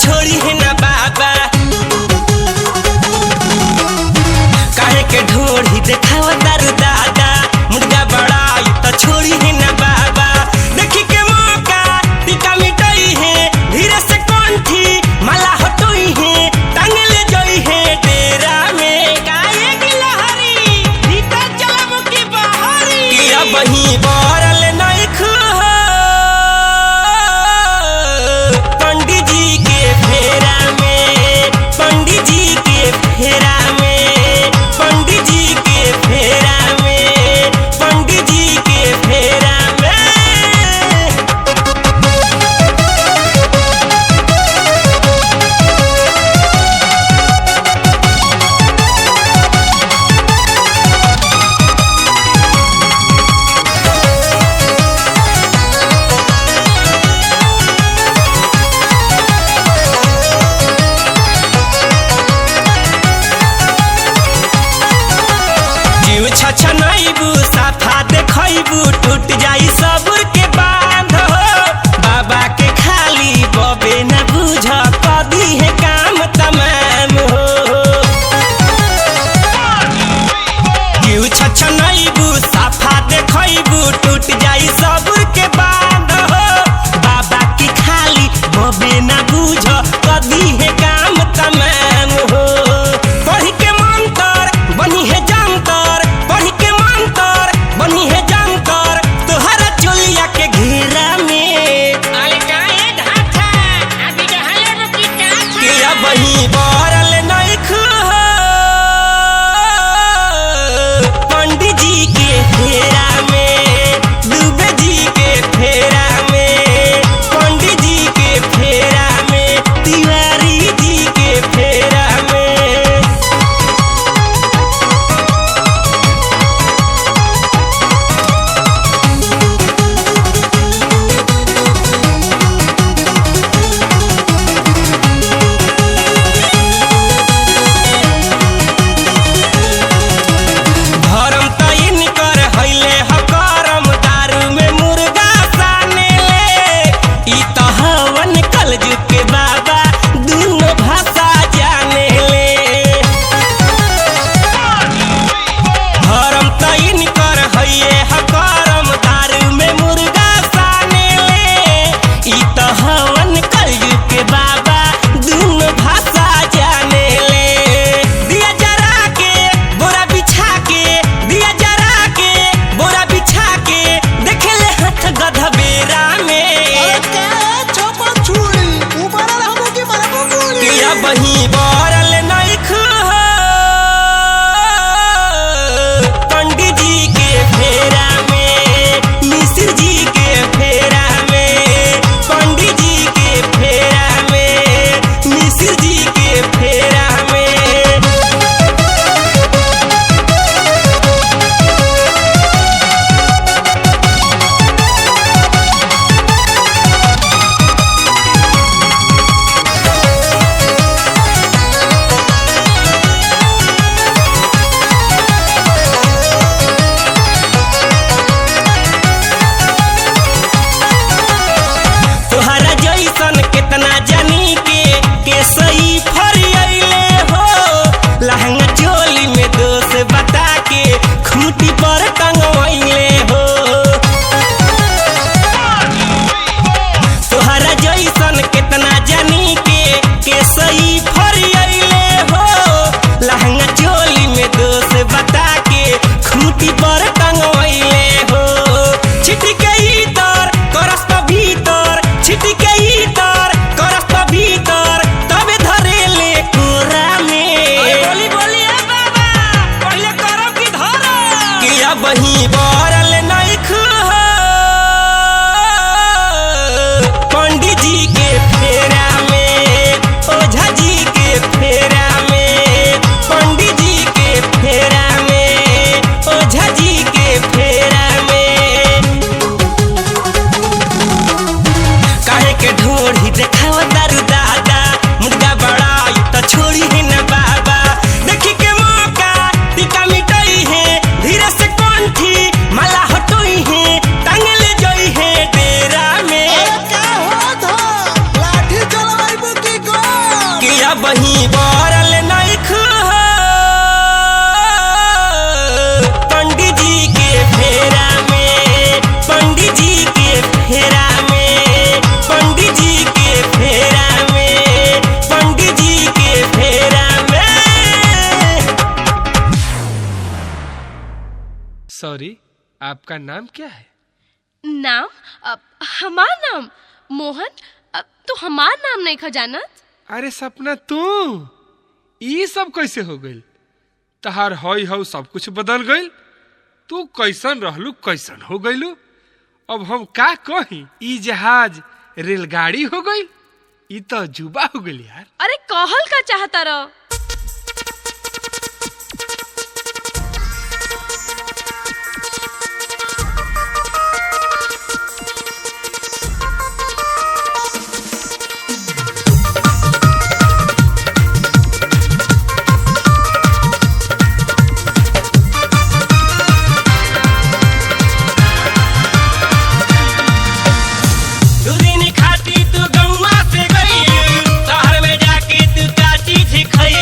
छोड़ी है ना बाबा काहे के ढोढ़ी देखावा तारू दादा मुर्गा बड़ाई तो छोड़ी है ना बाबा देखी के मौका टीका मिटाई है धीरे से कंठी माला हटोई है टांग ले जोई है डेरा में काहे की लहरी भीतर चलब की बहरी कि अब ही बरल नहीं खो पंडित जी के फेरा में आपका नाम क्या है? नाम? हमार नाम मोहन। तो हमार नाम नहीं खजानत। अरे सपना तू ये सब कैसे हो गइल? तहार हई हऊ सब कुछ बदल गइल। तू कैसन रहलू कैसन हो गइलू। अब हम का कही, ई जहाज रेलगाड़ी हो गइल, ई तो जुबा हो गइल यार। अरे कहल का चाहता रह? खाती तू गौवा से गई, शहर में जाके तू का चीज खई।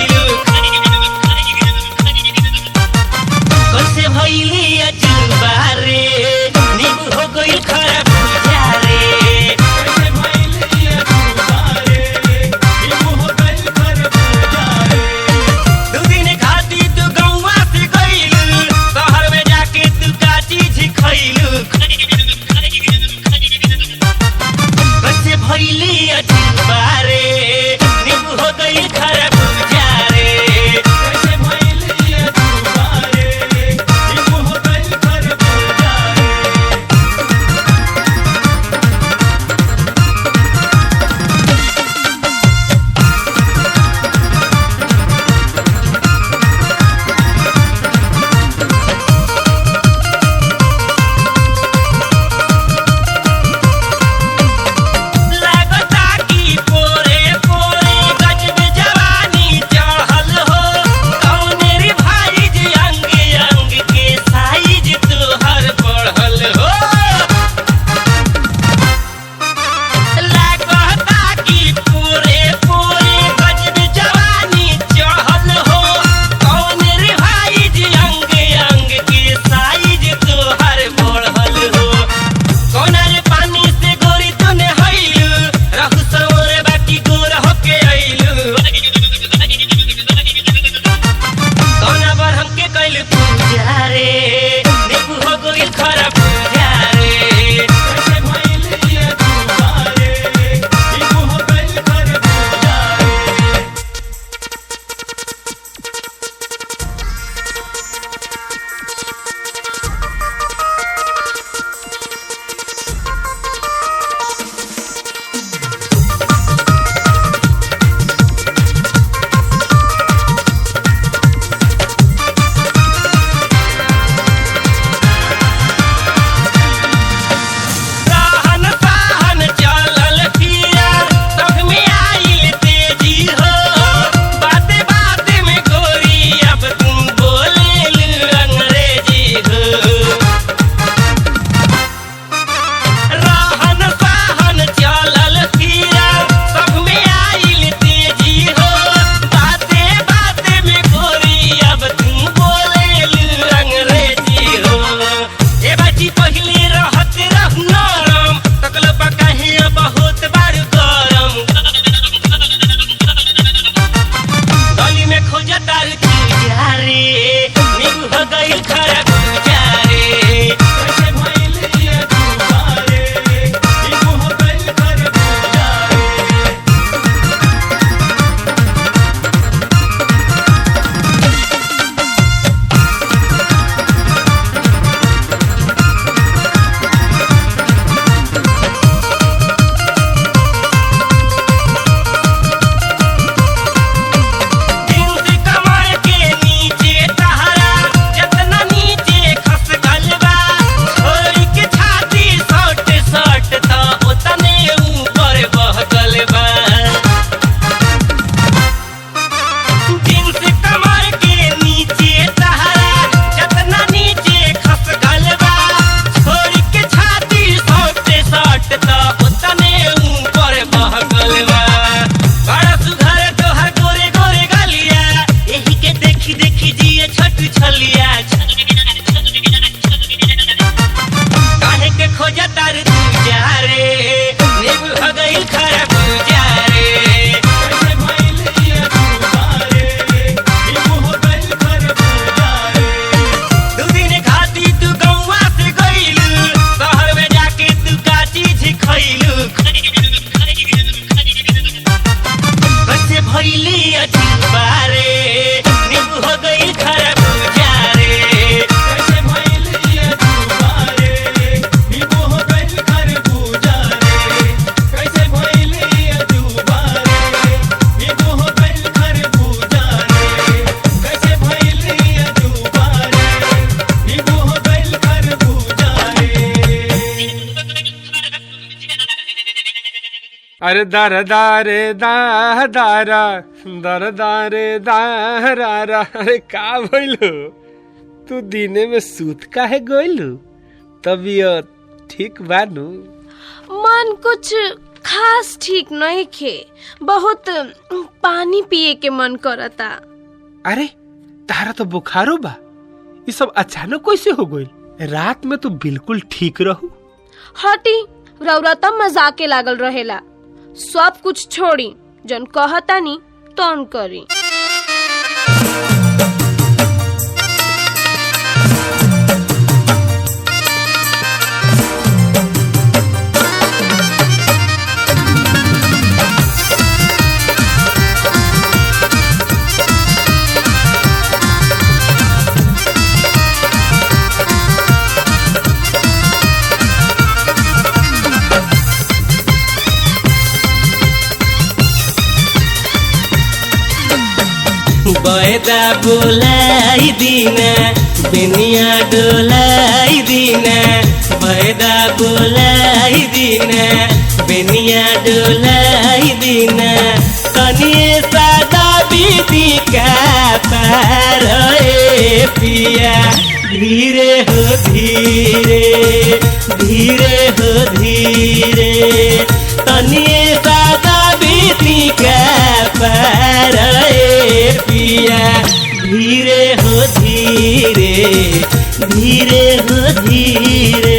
चीज खइलू कैसे भइली अजूबा रे नींबू हो गइल खरबूजा रे कैसे भइली अजूबा रे नींबू हो गइल खरबूजा रे कैसे भइली अजूबा रे नींबू हो गइल खरबूजा रे कैसे भइली अजूबा रे नींबू हो गइल खरबूजा रे। अरे दर दारे दा दारा दर दारे दारा। अरे का भइलो तू दिने में सूत काहे गइलू? तबीयत ठीक बानू? मन कुछ खास ठीक नहीं खे, बहुत पानी पिए के मन करता। अरे तारा तो बुखारो बा, ये सब अचानक कैसे हो गइल? रात में तो बिल्कुल ठीक रहू। हटी, रौरता मजाके लागल रहेला। सब कुछ छोड़ी, जन कहता नी तौन करी। बैदा बोलाई दीना बेनिया डोलाई दीना बैदा बोलाई दीना बेनिया डोलाई दीना कनिए सादा बीती का पार ए पिया धीरे हो धीरे धीरे हो धीरे कनिए सादा बीती का पार ए पिया धीरे हो धीरे धीरे हो धीरे।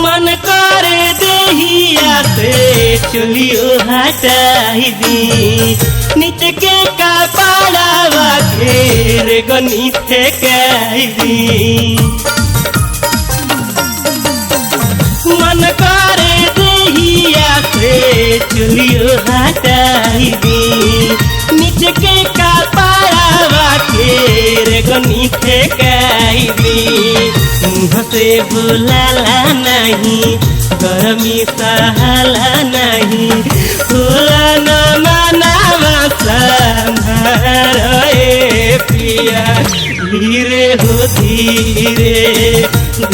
मन करे देहिया से चुलियो हटाई दी नीचे के कपड़ावा घेर गनी फेंकाई दी। मन करे देहिया से चुलियो हटाई दी नीचे के कपड़ावा घेर गनी फेंकाई दी। मुँह से बुलाला नहीं गर्मी सहाला नहीं होला न मनावा संभार ए पिया धीरे हो धीरे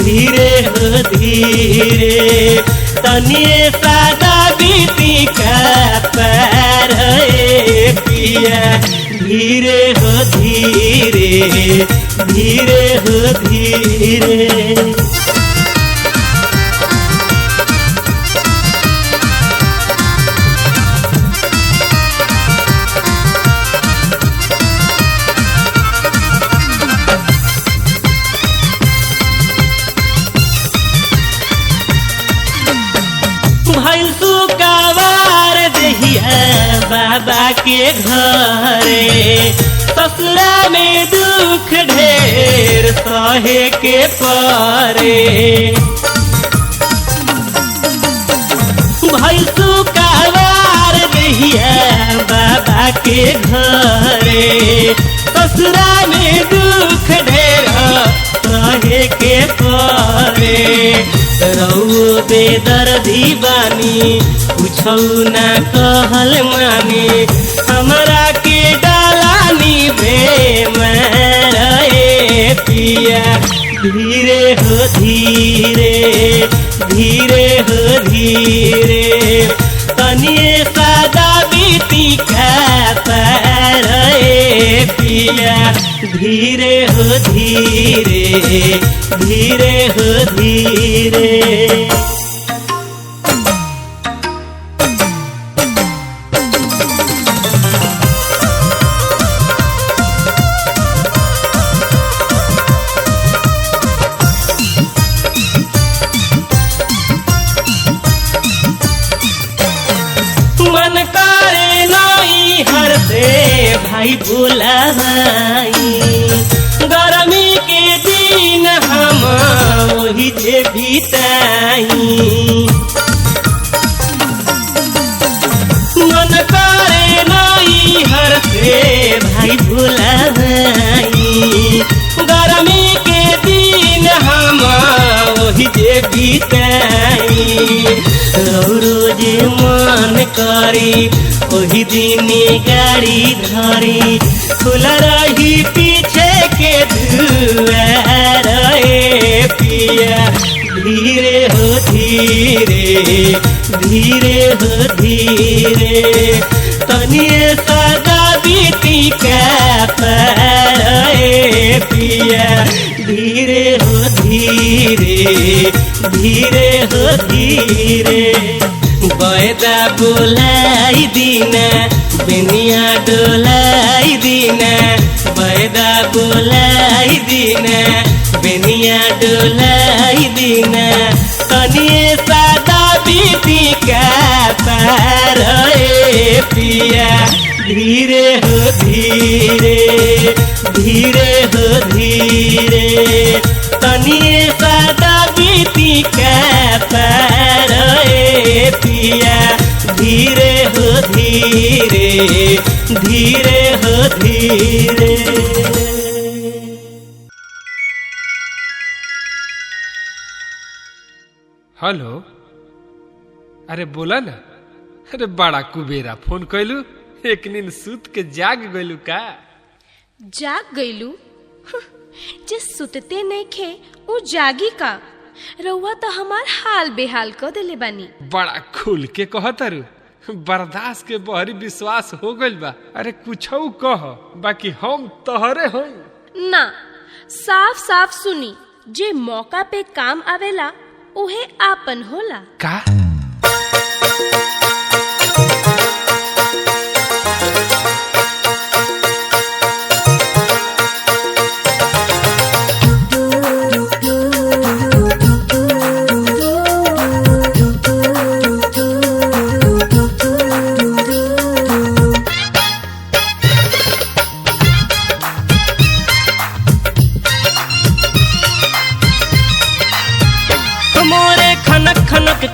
धीरे हो धीरे तनिए सादा बीती का पार ए पिया धीरे हो धीरे धीरे हो धीरे। भइल सुकावार देहिया बाबा के घरे ससुरा में दुख ढेर सहे के परे। भइल सुकावार देहिया बाबा के घरे ससुरा में दुख ढेर सहे के परे। रऊ बेदर्दी बानी कुछौ ना कहल मानी हमरा के डालानी बेमार ए पिया धीरे हो धीरे धीरे हो धीरे तनिए सादा बीती का पार ए पिया धीरे हो धीरे धीरे हो धीरे। भाई बुलावाई। गरमी के दिन हम वही जे बीताई। मन करे नई हर से भाई बुलावाई। गरमी के दिन हम वही जे बीताई। रोज मन करी वही दिन गाड़ी धरी। खुला रही पीछे के दुआर ए पिया। धीरे हो धीरे धीरे हो धीरे तनिए सदा बीती का पार ए पिया। धीरे हो धीरे धीरे हो धीरे। बैदा बोलाई दीना बेनिया डोलाई दीना। बैदा बोलाई दीना बेनिया डोलाई दीना। तनिए सादा बीती का पार ए पिया। धीरे हो धीरे धीरे हो धीरे तनिए सादा बीती का पार ए पिया। धीरे हो धीरे धीरे हो धीरे। हेलो, अरे बोला ना। अरे बड़ा कुबेरा फोन कैलू, एक नींद सूत के जाग गइलू का? जाग गइलू? जे सुतते नहीं खे वो जागी का? रउआ तो हमार हाल बेहाल कर देले बानी। बड़ा खुल के कहतारू, बर्दाश्त के बहरी विश्वास हो गइल बा। अरे कुछऊ कह, बाकी हम तोहरे हई ना। साफ साफ सुनी, जे मौका पे काम आवेला उहे आपन होला का?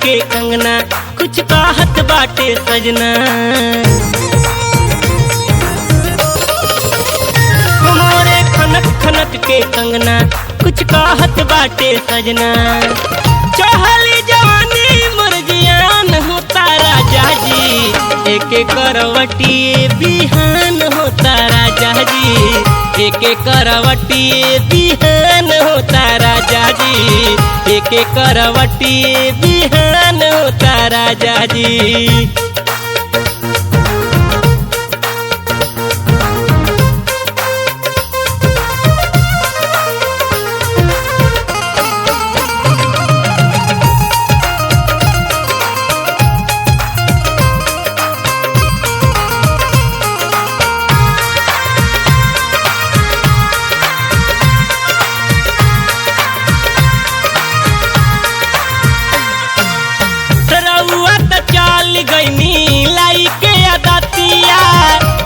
के कंगना कुछ कहत बाटे सजना। हमारे खनक खनक के कंगना कुछ कहत बाटे सजना। चहली जवानी मुर्जियान होता राजा जी। एक करवटी बिहान होता राजा जी। एक करवटी बिहान होता राजा जी। एक करवटी बिहान होता राजा जी।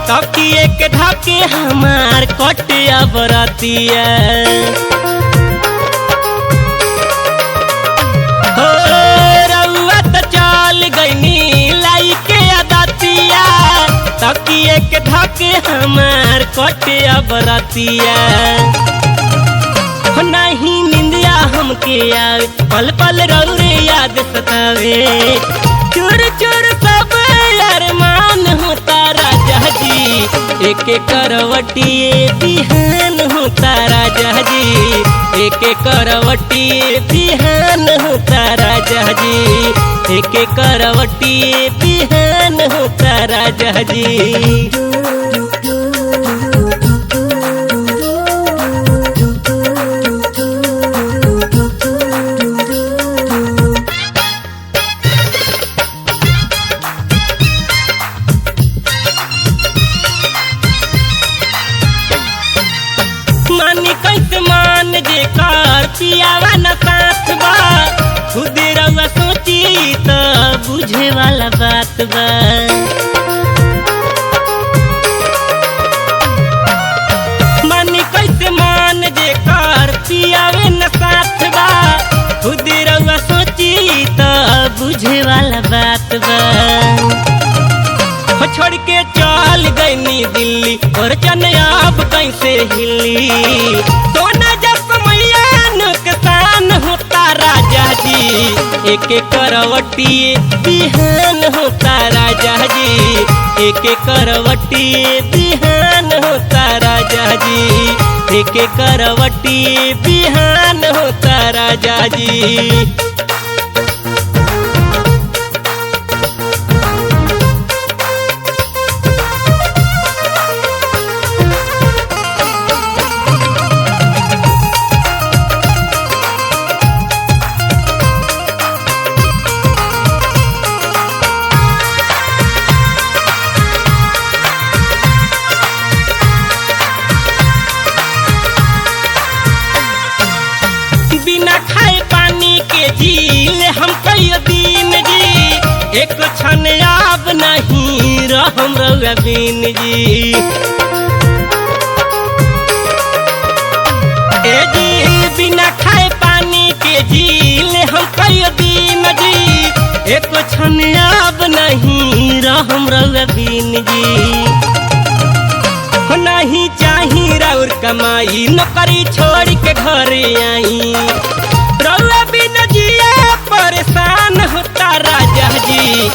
तकिए के ढाके हमार कटिया बरतिया। हो रउआ त चल गइनी लाई के अदतिया। तकिए के ढाके हमार कटिया बरतिया। नहीं निंदिया हमके आवे, पल पल रउरे याद सतावे। चुर चुर सब अरमान होता राजा जी। एक करवटी बिहान होता राजा जी। एक करवटी बिहान होता राजा जी। एक करवटी बिहान होता राजा जी। पियावा न साथ बा खुद रउआ सोची त बुझे वाला बात बा। बात बा। हो छोड़ के चल गईनी दिल्ली और चनयाब कैसे हिली। सोना जब मैया नुकसान होता राजा जी, एक करवटिए बिहान होता राजा जी, एक करवटिए बिहान होता राजा जी, एक करवटिए बिहान होता राजा जी। झील हम कई दिन जी, एक क्षण आब नहीं रहम रवीन जी। ए जी बिना खाए पानी के झील हम कई दिन जी, एक क्षण आब नहीं रहम रवीन जी। नहीं चाही राउर कमाई, नौकरी छोड़ के घरे आई, रउआ बिना जिया परेशान होता राजा जी,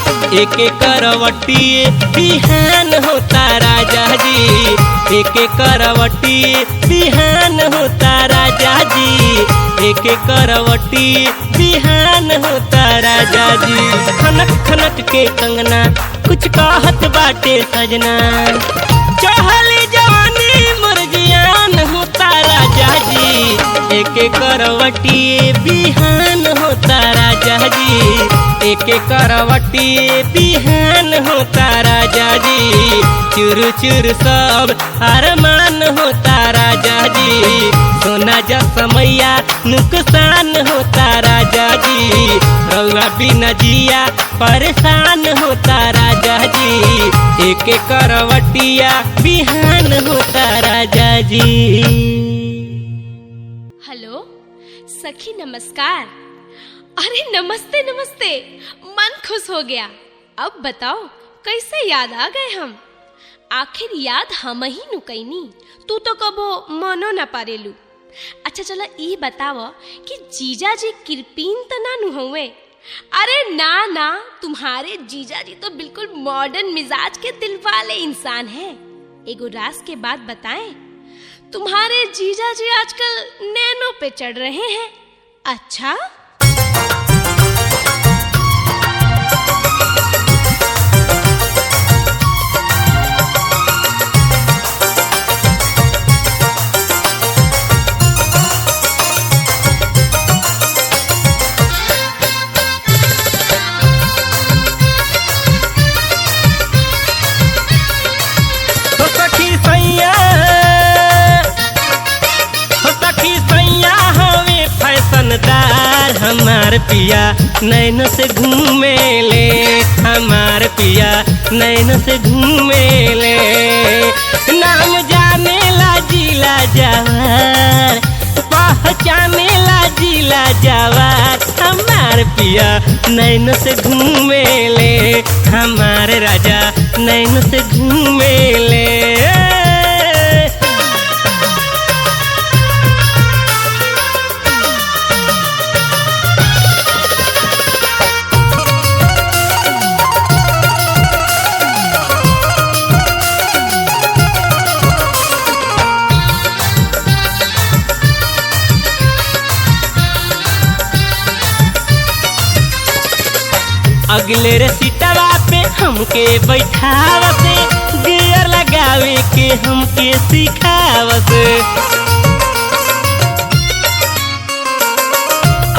एक करवटिए बिहान होता राजा जी, एक करवटिए बिहान होता राजा जी, एक करवटिए बिहान होता राजा जी। खनक खनक के कंगना कुछ कहत बाटे सजना, चहली जवानी मुरजियान होता राजा जी, एक करवटिए बिहान होता राजा जी, एक करवटिए बिहान होता राजा जी। चुर चुर सब अरमान होता राजा जी, सोना जा समैया नुकसान होता राजा जी, रउआ बिना जिया परेशान होता राजा जी, एक करवटिया बिहान होता राजा जी। हेलो सखी नमस्कार। अरे नमस्ते नमस्ते, मन खुश हो गया। अब बताओ कैसे याद आ गए हम? आखिर याद हम ही नु कैनी, तू तो कबो मनो न पारेलू। अच्छा चलो ई बताओ कि जीजा जी कृपीन तो ना नु हुए? अरे ना ना, तुम्हारे जीजा जी तो बिल्कुल मॉडर्न मिजाज के दिल वाले इंसान हैं। एगो राज के बात बताएं, तुम्हारे जीजा जी आजकल नैनो पे चढ़ रहे हैं। अच्छा हमार पिया नैन से घूमे ले, हमार पिया नैन से घूमे ले, नाम जाने ला जिला जवार, पहचाने ला जिला जवार, हमार पिया नैन से घूमे ले, हमार राजा नैन से घूमे ले। अगले रे सीटवा पे हमके बैठावसे, गियर लगावे के हमके सिखावसे,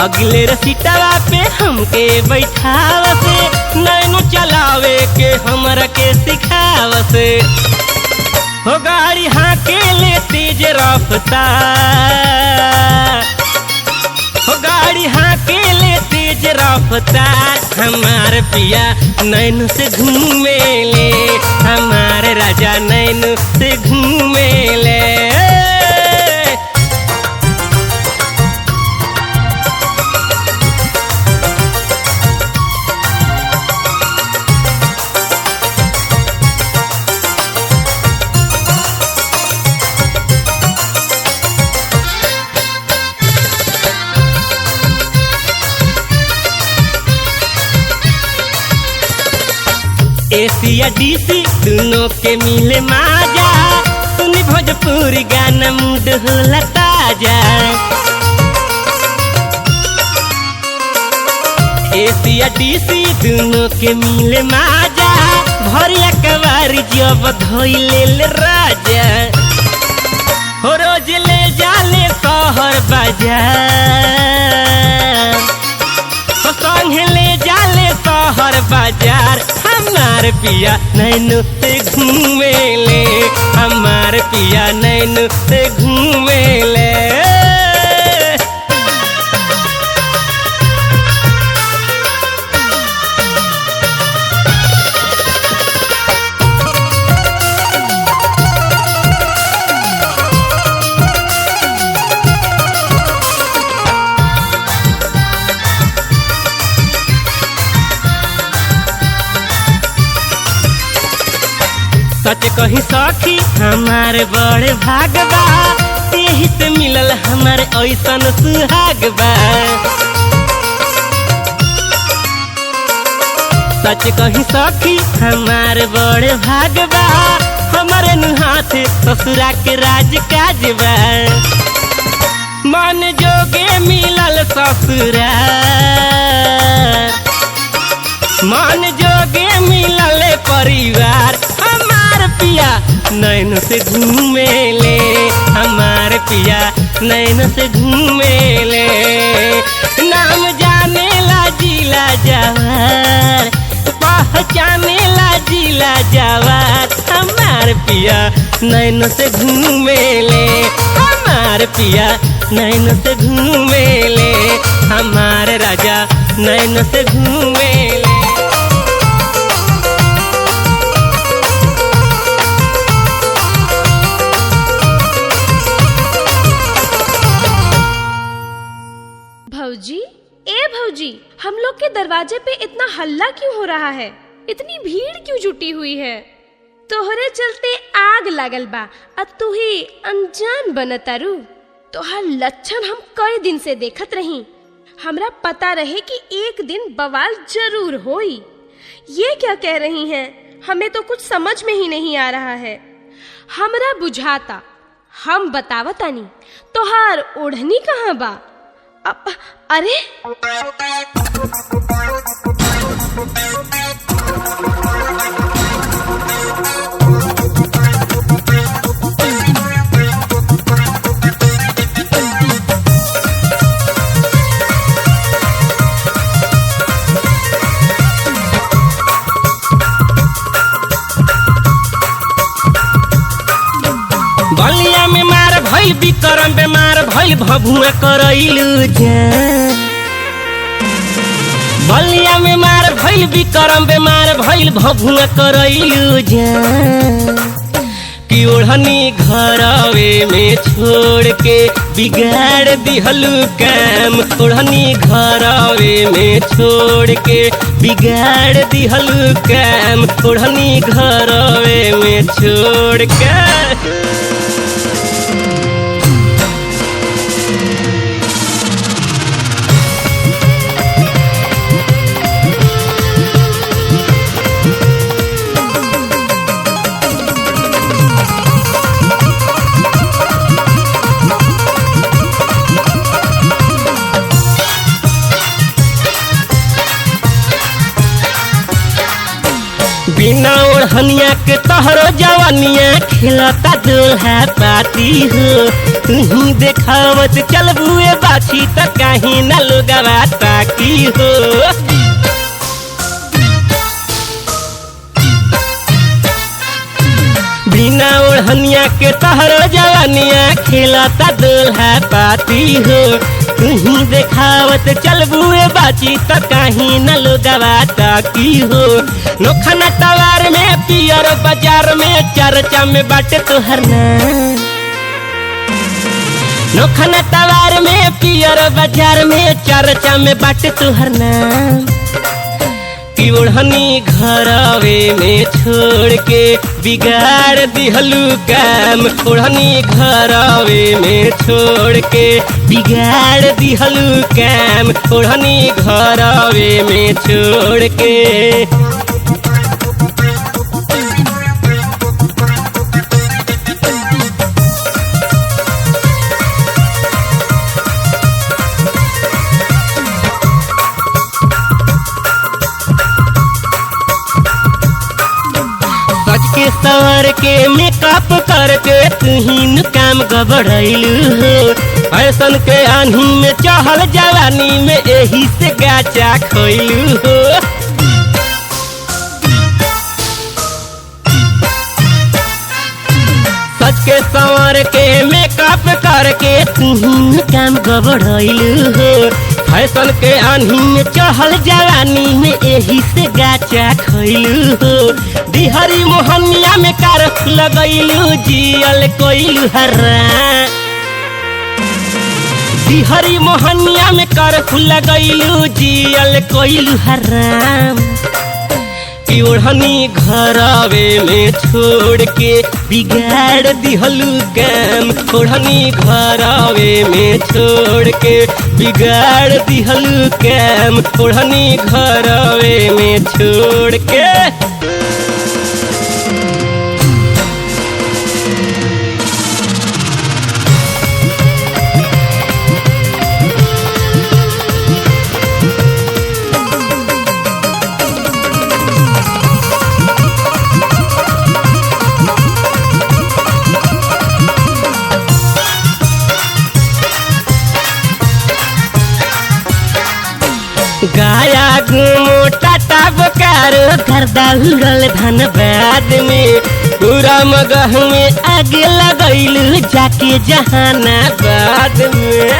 अगले रे सीटवा पे हमके बैठावसे, नैनो चलावे के हमरा के सिखावसे, हो गाड़ी हाके ले तेज रफ्तार, हो गाड़ी हाके ले तेज रफ्तार, हमार पिया नैन से घूमे ले, हमार राजा नैन से घूमे ले। एशिया डीसी दोनों के मिले माजा, सुनी भोजपुरी गाना मूड होला ताजा। एशिया डीसी दोनों के मिले माजा, भरिया कवारी जब धोइले ले राजा। हो रोज ले जाले शहर बाजार, हो संगे ले जाले शहर बाजार। हमार पिया नैनो से घूमे ले, हमार पिया नैनो से घूमे ले। सच कही सखी हमार बड़ भागबा, यही से मिलल हमार ऐसन सुहागबा। सच कही सखी हमार बड़ भागबा, हमारे हाथ ससुरा के राज काजबा। मन जोगे मिलल ससुरा, मन जोगे मिलल परिवार। हमार पिया नैन से घूमे ले, हमार पिया नैन से घूमे ले। नाम जाने ला जिला जवार, पहचाने ला जिला जवार। हमार पिया नैन से घूमे ले, हमार पिया नैन से घूमे ले, हमार राजा नैन से घूमे ले। भौजी, ए भौजी, हम लोग के दरवाजे पे इतना हल्ला क्यों हो रहा है? इतनी भीड़ क्यों जुटी हुई है? तोहरे चलते आग लागल बा, और तू ही अनजान बनतारू। तोहर लक्षण हम कई दिन से देखत रही। हमरा पता रहे कि एक दिन बवाल जरूर होई। ये क्या कह रही हैं? हमें तो कुछ समझ में ही नहीं आ रहा है। हमरा बुझाता, हम बतावतानी। तोहार ओढ़नी कहाँ बा? अरे बलिया में मार भइल विक्रम बेमार भइल भभुआ करैलू जान। बलिया में मार भइल विक्रम बेमार भइल भभुआ करैलू जान। कि ओढ़नी घरवे में छोड़ के बिगाड़ दिहलू काम, ओढ़नी घरवे में छोड़ के बिगाड़ दिहलू काम, ओढ़नी घरवे में छोड़ के। बिना ओढ़निया के तोहरो जवानिया खिलता दूल्हा पाती हो। तुही देखावत चल बुए बाछी त कहीं न लोगवा ताकी हो। बिना ओढ़निया के तोहरो जवानिया खिलता दूल्हा पाती हो। तुही देखावत चल बुए बाची त कहीं न लोगवा ताकी हो। नोखना तवार में पियर बाजार में चर्चा में बाटे तोहर नाम। नोखना तवार में पियर बाजार में चर्चा में बाटे तोहर नाम। कि ओढ़नी घरवे में छोड़ के बिगाड़ दिहलू काम, ओढ़नी घरवे में छोड़ के बिगाड़ दिहलू काम, ओढ़नी घरवे में छोड़ के। सवर के मेकअप करके तुहिन काम गबड़ैलू हो। फैशन के आन्ही में चहल जवानी में एही से गाचा खोइलू हो। सच के सवर के मेकअप करके तुहिन काम गबड़ैलू हो। फैशन के आन्ही में चहल जवानी में एही से गाचा खैलू हो। दिहरी मोहनिया में कारख लगैलू जियल कोइलू हरा। दिहरी मोहनिया में कारख लगैलू जियल कोइलू हराम। ओढ़नी घरवे में छोड़ के बिगाड़ दिहलू काम। ओढ़नी घरवे में छोड़ के बिगाड़ दिहलू काम। ओढ़नी घरवे में छोड़ के गाया मोटा बोकारो गर्दा उड़ल धनबाद में। पूरा मगह में आगे लगैलू जाके जहानाबाद में।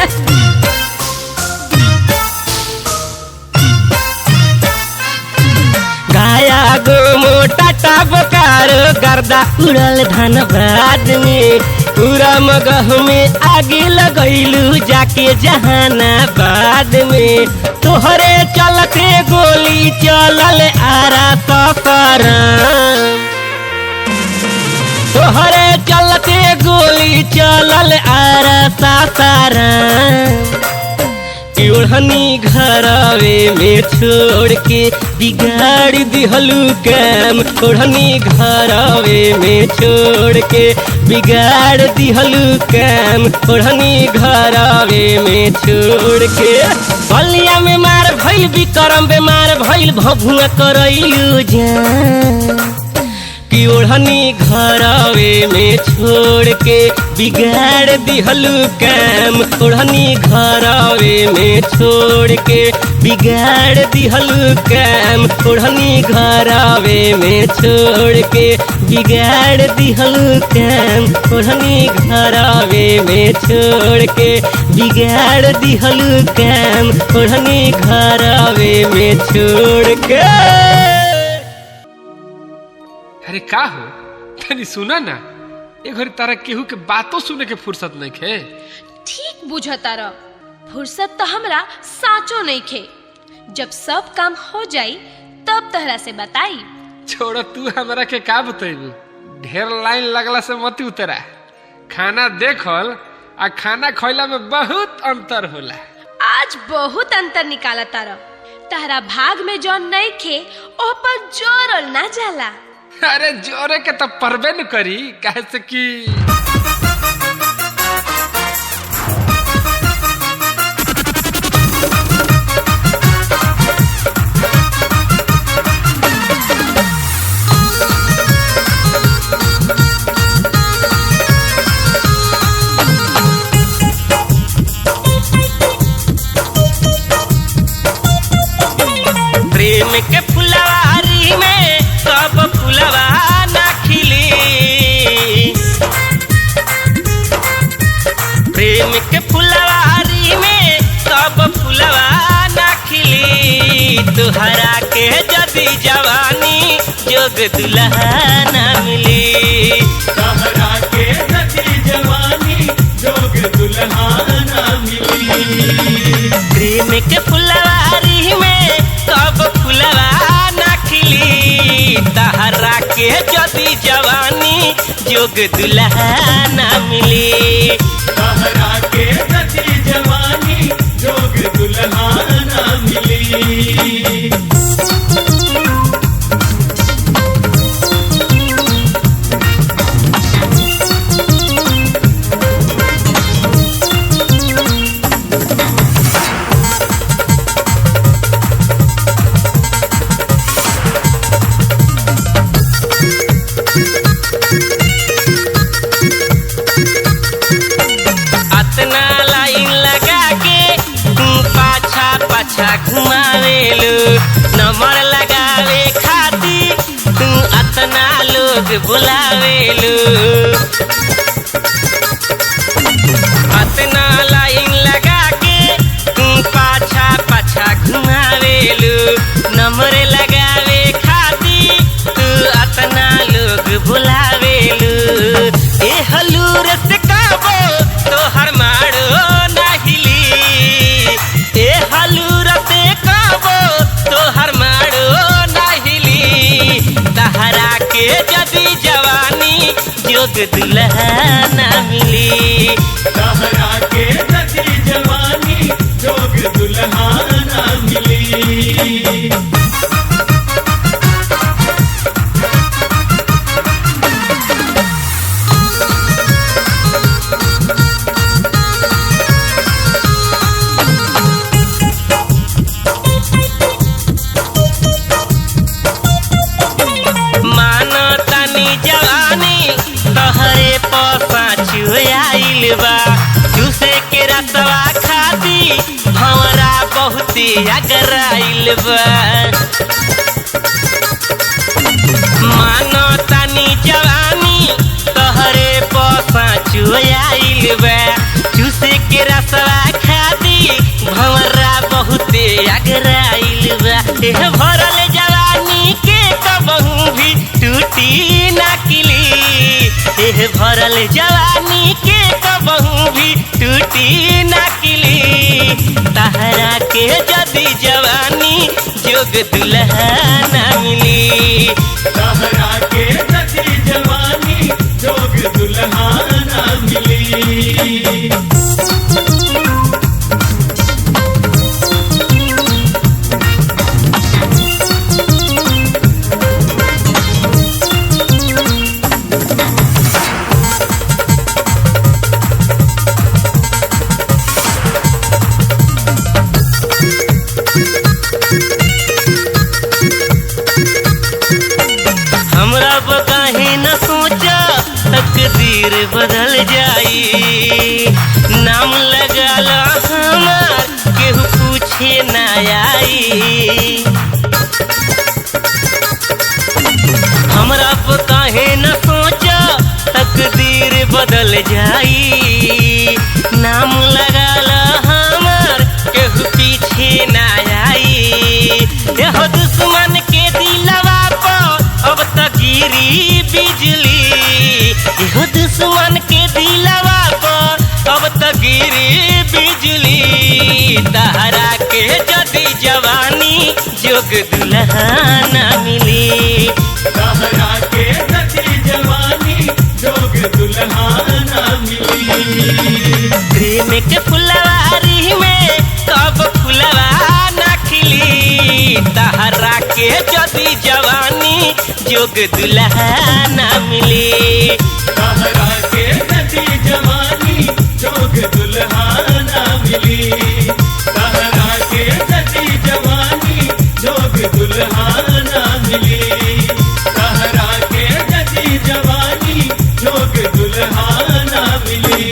गाया मोटा बोकारो गर्दा उड़ल धनबाद में। पूरा मगह में आगे लगैलू जाके जहानाबाद में। तोहरे चलते गोली चलल आरा सफराम। तोहरे चलते गोली चलल आरा सफराम। ओढ़नी घरवे में छोड़ के बिगाड़ दिहलू काम। ओढ़नी घरवे में छोड़ के बिगाड़ दिहलू काम। ओढ़नी घरवे में छोड़ के बलिया में मार भइल विक्रम बेमार भइल भभुआ करैलू जान। कि ओढ़नी घरवे में छोड़ के बिगाड़ दिहलू काम। ओढ़नी घरवे में छोड़ के बिगाड़ दिहलू काम। ओढ़नी घरवे में छोड़ के बिगाड़ दिहलू काम। ओढ़नी घरवे में छोड़ के बिगाड़ दिहलू काम। ओढ़नी घरवे में छोड़ के। अरे का हो तनी सुना ना, ए घड़ी तारा केहू के बातों सुने के फुर्सत नहीं खे। ठीक बुझता रह, फुर्सत तो हमरा साचो नहीं खे। जब सब काम हो जाई तब तहरा से बताई। छोड़ तू हमरा के का बतेबू, ढेर लाइन लगला से मत उतरा। खाना देखल आ खाना खइला में बहुत अंतर होला। आज बहुत अंतर निकाला तारा। तहरा भाग में जौन नहीं खे ओह पर जोरल ना जाला। अरे जोरे के तो परबे न करी, काहे से कि प्रेम के फुलवारी में सब फुलवा ना खिली। प्रेम के फुलवारी में सब फुलवा ना खिली। तुहरा के जदी जवानी जोग दुल्हा ना मिली। तुहरा के जदी जवानी जोग दुल्हा ना मिली। प्रेम के फुलवारी में सब फुलवा ना खिली। तहरा के जदी जवानी जोग दुल्हा ना मिली। तुहरा के जदी जवानी जोग दुल्हा ना मिली। पाछा घुमावेलू नंबर लगावे खातिर तू अतना लोग बुलावेलू अतना लाइन लगा के तू पाछा पाछा घुमावेलू नंबर लगावे खातिर तू अतना लोग बुलावेलू ए हलूर से काबो तोहर मारो नाहिली ए हलूर से काबो तोहर मारो नाहिली तहरा के जदी जवानी जोग दुल्हा ना मिली तहरा के जदी जवानी जोग दुल्हा ना मिली। मानो तनी जवानी तोहरे पसा छुआइल बा जूसे के रसवा खाती हमरा बहुती अगराइल बा मानो तनी जवानी तोहरे पसा छुआइल बा जूसे के रसवा खाती हमरा बहुती अगराइल बा एह भरल जवानी के कबहू भी टूटी ना किली एह भरल जवानी के कबहू भी टूटी ना किली तहरा के जदी जवानी जोग दुल्हा ना मिली तहरा के जदी जवानी जोग दुल्हा ना मिली। हमरा काहे न सोचा तकदीर बदल जाई नाम लगाला हमार केहू पूछे ना आई हमरा काहे न सोचा तकदीर बदल जाई नाम लगाला हमार केहू पीछे ना आई एहो दुश्मन के दिलवा अब तक गिरी बिजली एहो दुश्मन के दिलवा पर अब तक गिरी बिजली तहरा के जदी जवानी जोग दुल्हा ना मिली तहरा के जदी जवानी जोग दुल्हा ना मिली। प्रेम के फुलवारी में कब फुलवा ना खिली तहरा के जदी जवानी जोग दुल्हा ना मिली तहरा के जदी जवानी जोग दुल्हा ना मिली तहरा के जदी जवानी जोग दुल्हा ना मिली तहरा के जदी जवानी जोग दुल्हा ना मिली।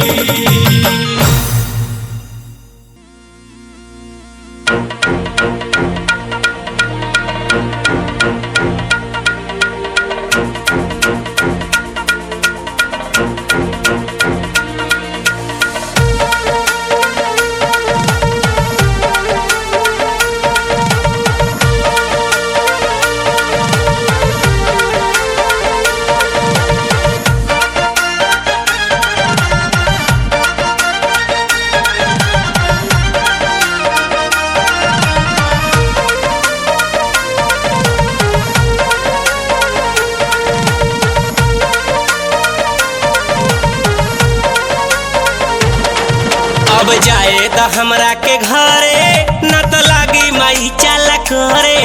अब जाए द हमरा के घरे न तो लागी माई चाला करे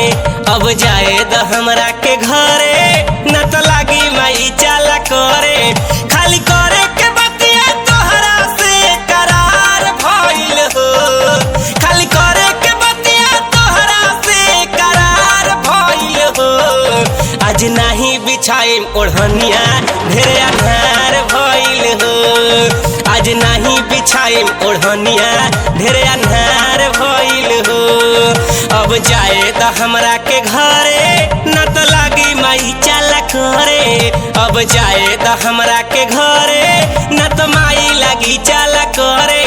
अब जाए द हमरा के घरे न तो लागी माई चाला करे खाली करे के बतिया तोहरा से करार भइल हो खाली करे के बतिया तोहरा से करार भइल हो आज नहीं बिछाई ओढ़निया ढेरे अन्हार भइल हो आज नहीं बिछाई ओढ़निया ढेरे अन्हार भइल हो। अब जाए तो हमरा के घरे न तो लागी माई चाला करे। अब जाए तो हमरा के घरे न तो माई लागी चाला करे।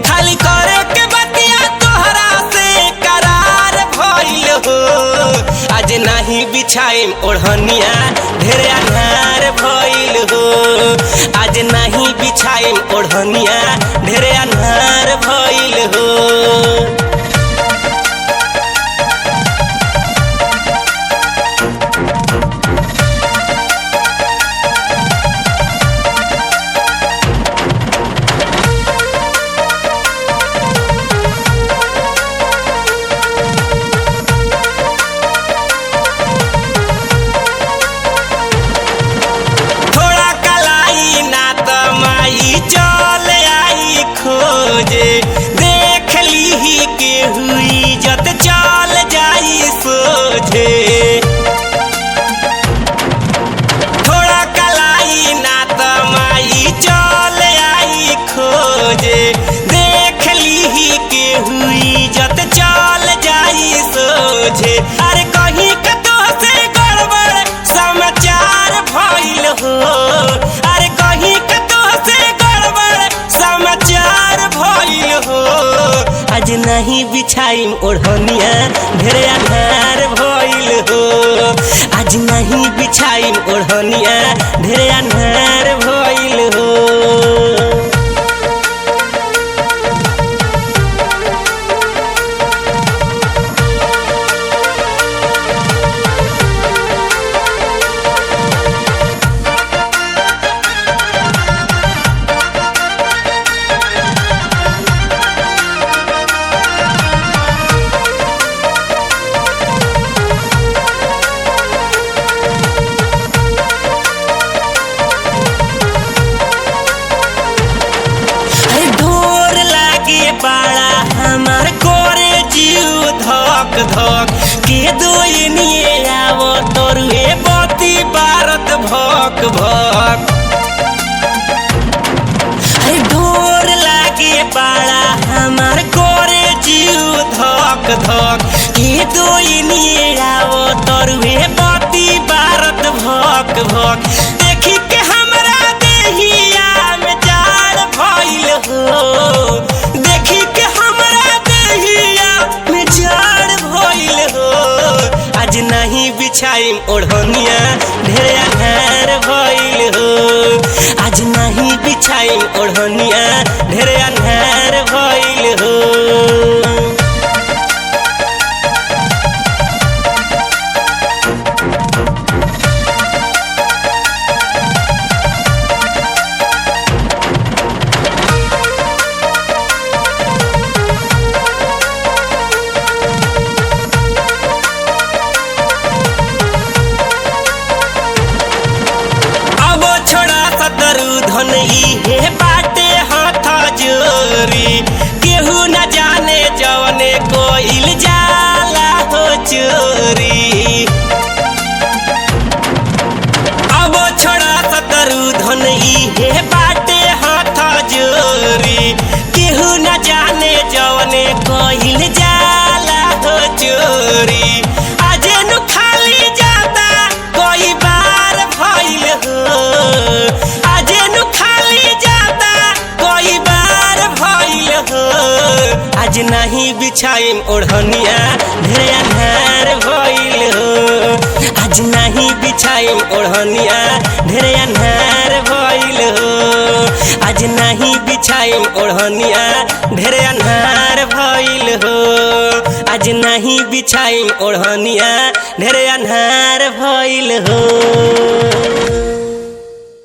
खाली करे के बतिया तोहरा से करार भइल हो। आज नहीं बिछाइम ओढ़निया ढेर अन्हार भइल हो। आज नहीं बिछाइम ओढ़निया ढेर अन्हार भइल हो। देख ली के हुई जत चल जाई सोझे। थोड़ा कलाई ना त माई चल आई खोजे। देख ली के हुई जत चल जाई सोझे। अरे कहीं कतो से गड़बड़ समाचार भइल हो। अरे कहीं कतो से गड़बड़ समाचार भइल हो। आज नहीं बिछाइम ओढ़निया ढेर अन्हार भइल हो। आज नहीं बिछाइम ओढ़निया ढेर अन्हार भइल हो। बाड़ा हमार कोरे जीव धक धक के दोइनिए आवो तोरुए बती बारत भक भक। ढोर लागे बाड़ा हमार कोरे जीव धक धक के दोइनिए आवो तोरुए बती बारत भक भक। देखी के हमरा देहिया में जाड़ भइल हो। देखी के हमरा देहिया में जाड़ भइल हो। आज नहीं बिछाइम ओढ़निया ढेर अन्हार भइल हो। आज नहीं बिछाइम ओढ़निया ढेर अन्हार भइल हो। धन इहे बाटे हाथ जोरी। केहू न जाने जवने कोइल जाला हो चोरी। अब छोड़ा सतरू धन इहे बाटे हाथ जोरी। केहू न जाने जवने कोइल जाला हो चोरी। आजे नु खाली जाता कोई बार भइल हो। आज नहीं बिछाइम ओढ़निया ढेर अन्हार भइल हो। आज नहीं बिछाइम ओढ़निया ढेर अन्हार भइल हो। आज नहीं बिछाइम ओढ़निया ढेर अन्हार भइल हो। आज नहीं बिछाइम ओढ़निया ढेर अन्हार भइल हो।